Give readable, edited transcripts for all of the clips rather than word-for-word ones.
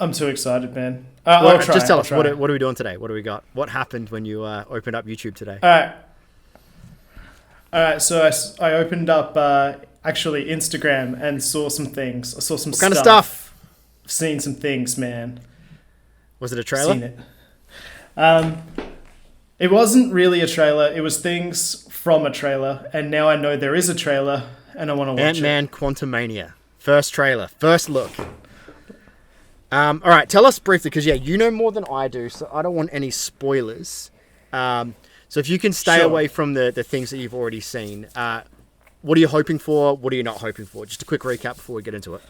I'm too excited, man. Just tell us, what are we doing today? What do we got? What happened when you opened up YouTube today? All right. So I opened up actually Instagram and saw some things. I saw some What kind of stuff? I've seen some things, man. Was it a trailer? Seen it. It wasn't really a trailer. It was things from a trailer, and now I know there is a trailer, and I want to watch it. Ant-Man Quantumania. First trailer. First look. All right, tell us briefly, because, you know more than I do, so I don't want any spoilers. So if you can stay away from the things that you've already seen, what are you hoping for? What are you not hoping for? Just a quick recap before we get into it.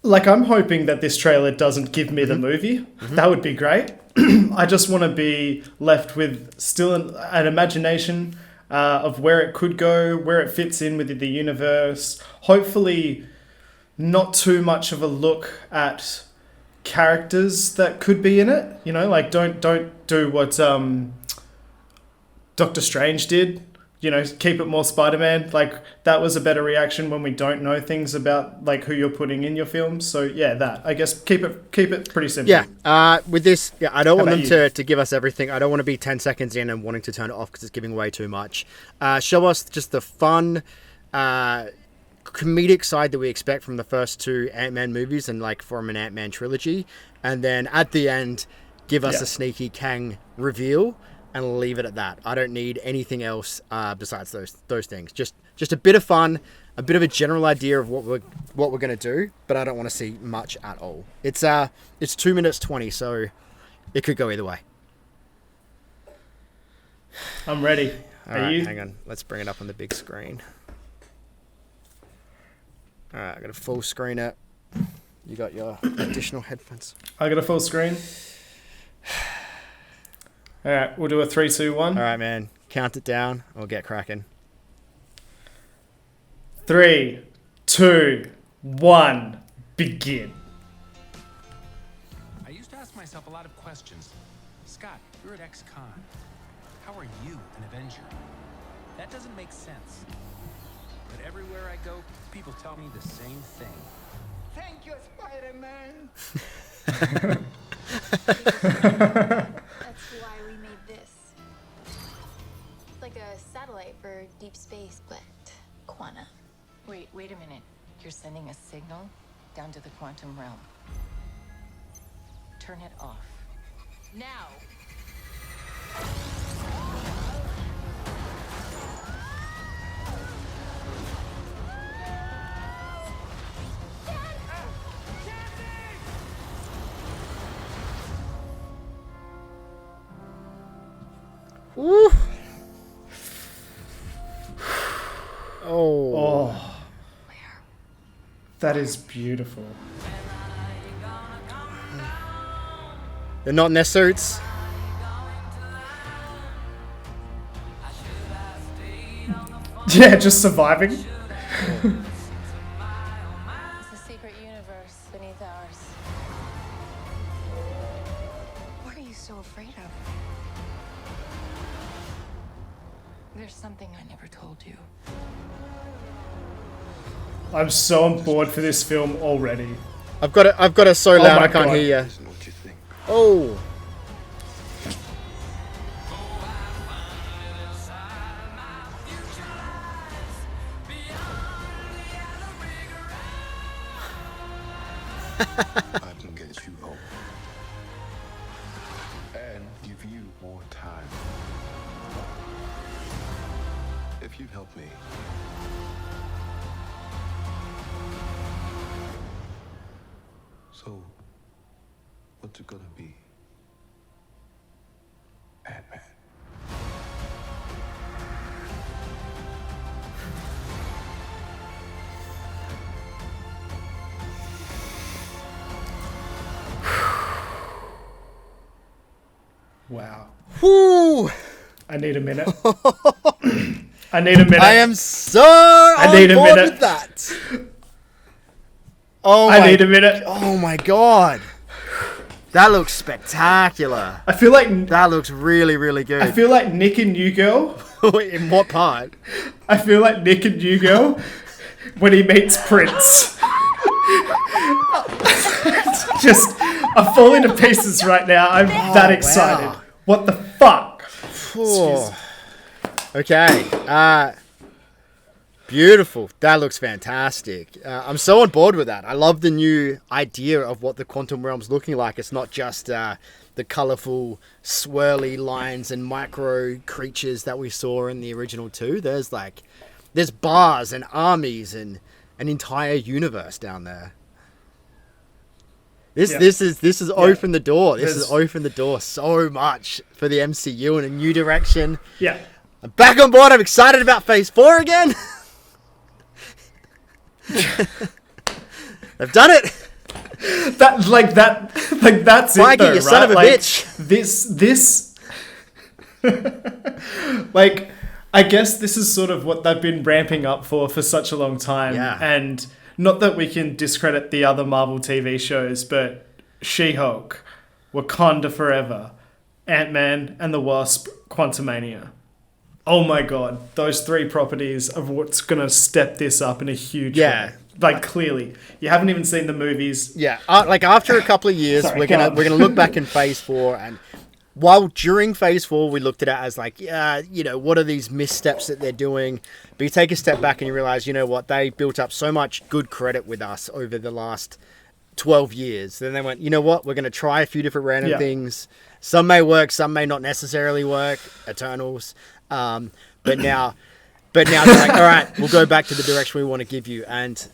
Like, I'm hoping that this trailer doesn't give me the movie. Mm-hmm. That would be great. I just want to be left with still an imagination of where it could go, where it fits in within the universe. Hopefully not too much of a look at characters that could be in it. You know, like don't do what Doctor Strange did. You know, keep it more Spider-Man. Like, that was a better reaction when we don't know things about like who you're putting in your films. So that, I guess, keep it pretty simple. Yeah. With this, I don't want them to give us everything. I don't want to be 10 seconds in and wanting to turn it off because it's giving away too much. Show us just the fun, comedic side that we expect from the first two Ant-Man movies and like from an Ant-Man trilogy, and then at the end, give us a sneaky Kang reveal. And leave it at that. I don't need anything else besides those things. Just a bit of fun, a bit of a general idea of what we're gonna do, but I don't want to see much at all. It's 2 minutes 20, so it could go either way. I'm ready. Are you? Hang on. Let's bring it up on the big screen. All right, I got a full screen it. You got your additional headphones. I got a full screen. All right, we'll do a 3, 2, 1. All right, man. Count it down. We'll get cracking. 3, 2, 1, begin. I used to ask myself a lot of questions. Scott, you're at ex-con. How are you an Avenger? That doesn't make sense. But everywhere I go, people tell me the same thing. Thank you, Spider-Man. That's why we made this. It's like a satellite for deep space, but quanta. Wait a minute. You're sending a signal down to the quantum realm. Turn it off. Now! Woo. Oh. That is beautiful. They're not in their suits. Yeah, just surviving. It's a secret universe beneath ours. What are you so afraid of? There's something I never told you. I'm so on board for this film already. I've got it so loud I can't God. hear you. Oh. I can get you home and give you more time if you help me. So, what's it gonna be? Ant-Man. Wow. Whoo. I need a minute. I need a minute. I am so on board with that. Oh, I need a minute. Oh my god. That looks spectacular. I feel like that looks really, really good. I feel like Nick and New Girl. In what part? I feel like Nick and New Girl when he meets Prince. Just, I'm falling to pieces right now. I'm that excited. Wow. What the fuck? Oh. Okay. Beautiful. That looks fantastic. I'm so on board with that. I love the new idea of what the quantum realm's looking like. It's not just the colourful, swirly lines and micro creatures that we saw in the original 2. There's bars and armies and an entire universe down there. This is opened the door. This has opened the door so much for the MCU in a new direction. Yeah. I'm back on board. I'm excited about Phase 4 again. I've done it. That's Mikey, it though, you right? son of a bitch. This like, I guess this is sort of what they've been ramping up for such a long time. Yeah. And not that we can discredit the other Marvel TV shows, but She-Hulk, Wakanda Forever, Ant-Man and the Wasp, Quantumania. Oh my god, those 3 properties of what's gonna step this up in a huge way. Like, clearly, you haven't even seen the movies. Yeah, like after a couple of years, Sorry, we're gonna look back in Phase 4, and while during Phase 4 we looked at it as like, what are these missteps that they're doing? But you take a step back and you realize, you know what, they built up so much good credit with us over the last 12 years. Then they went, you know what, we're gonna try a few different random things. Some may work, some may not necessarily work. Eternals. But now they're like, all right, we'll go back to the direction we want to give you. And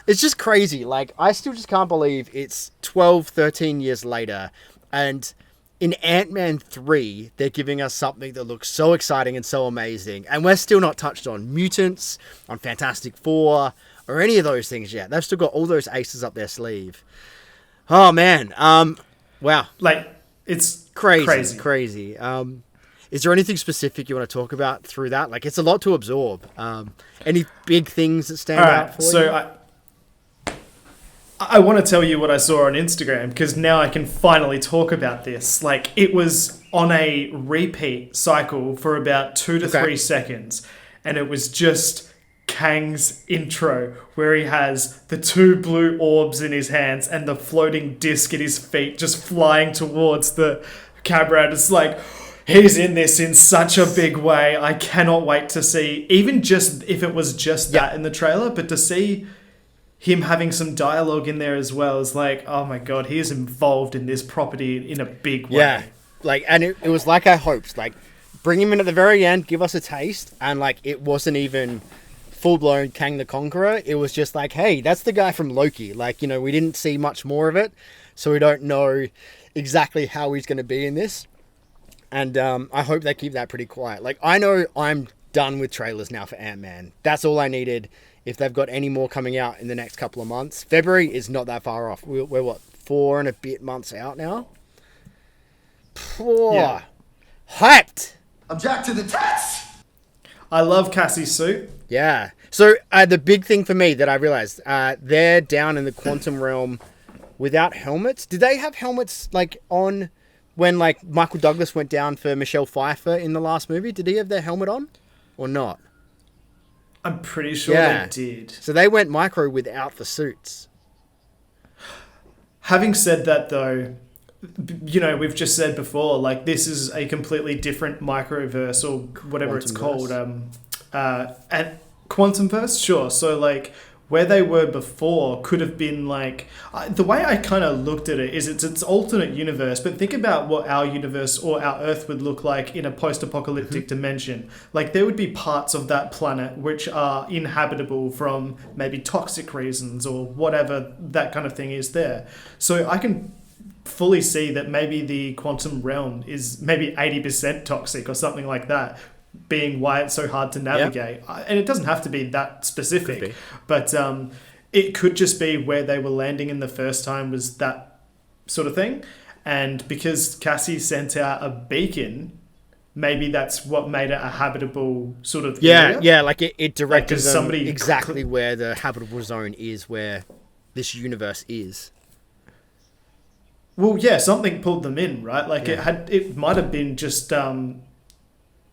it's just crazy. Like, I still just can't believe it's 12, 13 years later. And in Ant-Man 3, they're giving us something that looks so exciting and so amazing. And we're still not touched on mutants, on Fantastic Four, or any of those things yet. They've still got all those aces up their sleeve. Oh, man. Wow. Like, it's Crazy. Is there anything specific you want to talk about through that? Like, it's a lot to absorb. Any big things that stand out for you? So I want to tell you what I saw on Instagram, because now I can finally talk about this. Like, it was on a repeat cycle for about 2 to 3 seconds, and it was just Kang's intro, where he has the 2 blue orbs in his hands and the floating disc at his feet just flying towards the camera. And it's like, he's in this in such a big way. I cannot wait to see, even just if it was just that in the trailer, but to see him having some dialogue in there as well is like, oh my god, he is involved in this property in a big way. Yeah, like, and it was like I hoped. Like, bring him in at the very end, give us a taste, and like, it wasn't even full-blown Kang the Conqueror. It was just like, hey, that's the guy from Loki. Like, we didn't see much more of it, so we don't know exactly how he's going to be in this. And I hope they keep that pretty quiet. Like, I know I'm done with trailers now for Ant-Man. That's all I needed. If they've got any more coming out in the next couple of months. February is not that far off. We're what, 4 and a bit months out now? Yeah. Hyped! Object to the test! I love Cassie's suit. Yeah. So the big thing for me that I realized, they're down in the quantum realm without helmets. Did they have helmets like on when like Michael Douglas went down for Michelle Pfeiffer in the last movie? Did he have their helmet on or not? I'm pretty sure they did. So they went micro without the suits. Having said that, though, we've just said before, like, this is a completely different microverse or whatever it's called. And Quantumverse, sure. So, like, where they were before could have been, like... the way I kind of looked at it is it's alternate universe, but think about what our universe or our Earth would look like in a post-apocalyptic dimension. Like, there would be parts of that planet which are inhabitable from maybe toxic reasons or whatever that kind of thing is there. So I can fully see that maybe the quantum realm is maybe 80% toxic or something like that, being why it's so hard to navigate. And it doesn't have to be that specific, but it could just be where they were landing in the first time was that sort of thing. And because Cassie sent out a beacon, maybe that's what made it a habitable sort of area. Yeah, like it directed like, them somebody exactly where the habitable zone is, where this universe is. Well, yeah, something pulled them in, right? Like it might have been just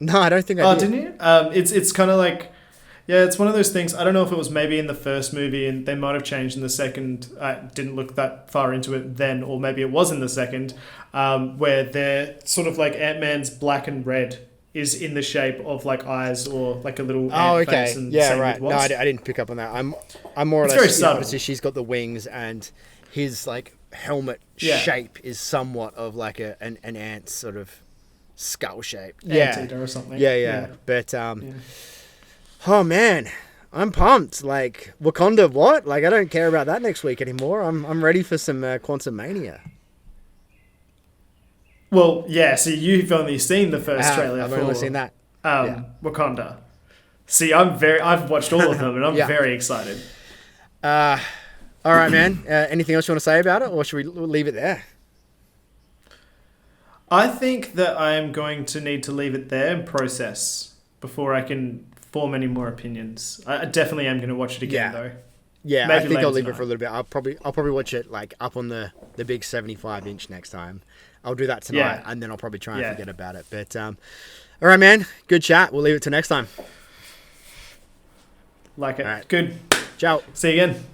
No, I don't think I Oh, did. didn't you? It's kind of like, yeah, it's one of those things. I don't know if it was maybe in the first movie and they might have changed in the second. I didn't look that far into it then, or maybe it was in the second, where they're sort of like Ant-Man's black and red is in the shape of like eyes or like a little ant face. And Yeah, same right. with No, I Wasp. didn't pick up on that. I'm more or It's less. very subtle. Obviously, she's got the wings, and his like helmet Yeah. shape is somewhat of like an ant's sort of skull shape. Anteater or something. Yeah. But oh man, I'm pumped. Like Wakanda, what? Like I don't care about that next week anymore. I'm ready for some Quantumania. Well, yeah. So you've only seen the first trailer. I've for, only seen that. Wakanda. See, I've watched all of them, and I'm Yeah. very excited. All right, man. Anything else you want to say about it, or should we leave it there? I think that I am going to need to leave it there and process before I can form any more opinions. I definitely am going to watch it again, though. Yeah, Maybe I think later I'll leave it tonight. for a little bit. I'll probably watch it like up on the big 75-inch next time. I'll do that tonight, Yeah. and then I'll probably try and Yeah. forget about it. But all right, man. Good chat. We'll leave it till next time. Like it. All right. Good. Ciao. See you again.